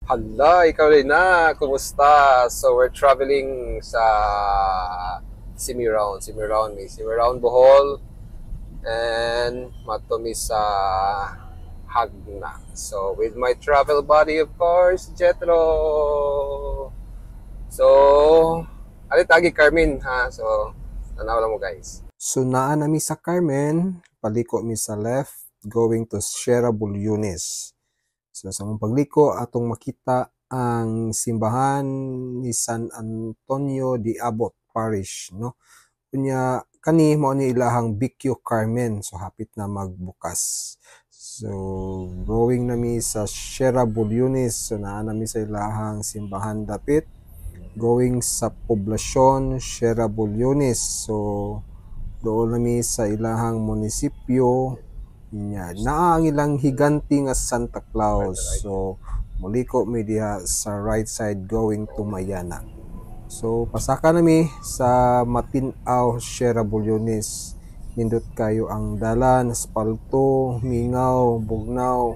Hala, ikaw rin na. Kumusta? So, we're traveling sa Simiron, may Simiron, Bohol, and matumi sa Hagna. So, with my travel buddy, of course, Jetro. So, alit agi Carmen, ha? So, tanaw lang mo, guys. So, naa nami sa Carmen, paliko mi sa left, going to Sierra Bulyones. So, sa mong pagliko, atong makita ang simbahan ni San Antonio de Abot Parish, no? Kunya, kani mo ni ilahang Bikyo Carmen. So, hapit na magbukas. So, going nami sa Sierra Bulyones. So, naa nami sa ilahang simbahan dapit. Going sa poblasyon Sierra Bulyones. So, doon nami sa ilahang munisipyo. Naa ang ilang higanti nga Santa Claus. So, muliko mi diha sa right side going to Mayana. So, pasaka nami sa Matinaw, Sierra Bulyones. Nindot kayo ang dalan, aspalto, mingaw, bugnaw.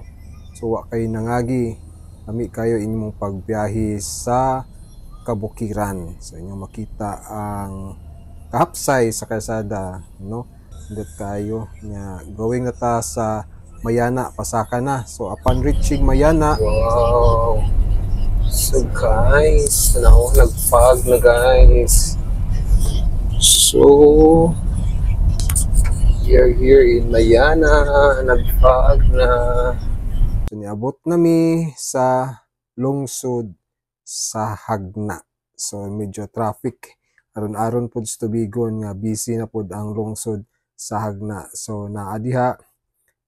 So, wa kayo nangagi. Kami kayo inyong pagbiyahe sa Kabukiran. So, inyong makita ang kahapsay sa kalsada, no? Nindot kayo nga going na ta sa Mayana, pasaka na. So, upon reaching Mayana, wow! So guys, nagpag na guys. So, here in Mayana, nagpag na. So, niabot nami sa lungsod sa Hagna. So, medyo traffic. Aron-aron po sa Tubigon nga busy na po ang lungsod sa Hagna. So, naadiha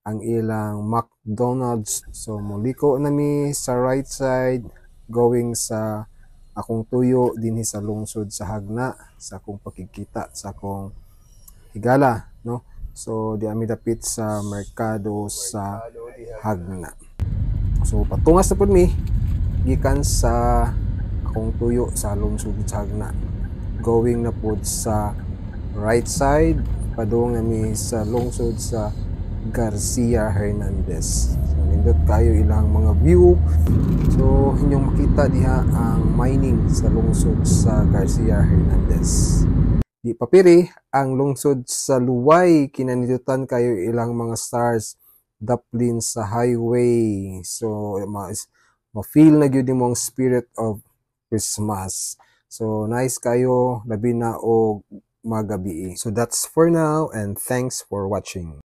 ang ilang McDonald's. So, muliko nami sa right side going sa akong tuyo dinhi sa lungsod sa Hagna, sa akong pakikita sa akong higala, no? So, di ami dapit sa merkado sa Hagna. So, patungas na po mi gikan sa akong tuyo sa lungsod sa Hagna. Going na po sa right side, padung nami sa lungsod sa Garcia Hernandez. So, nindot kayo ilang mga view. So, inyong makita diha ang mining sa lungsod sa Garcia Hernandez. Di papiri, ang lungsod sa Luway, kinanidutan kayo ilang mga stars, daplin sa highway. So, ma-feel na yun mong spirit of Christmas. So, nice kayo, labi na o magabi. So, that's for now and thanks for watching.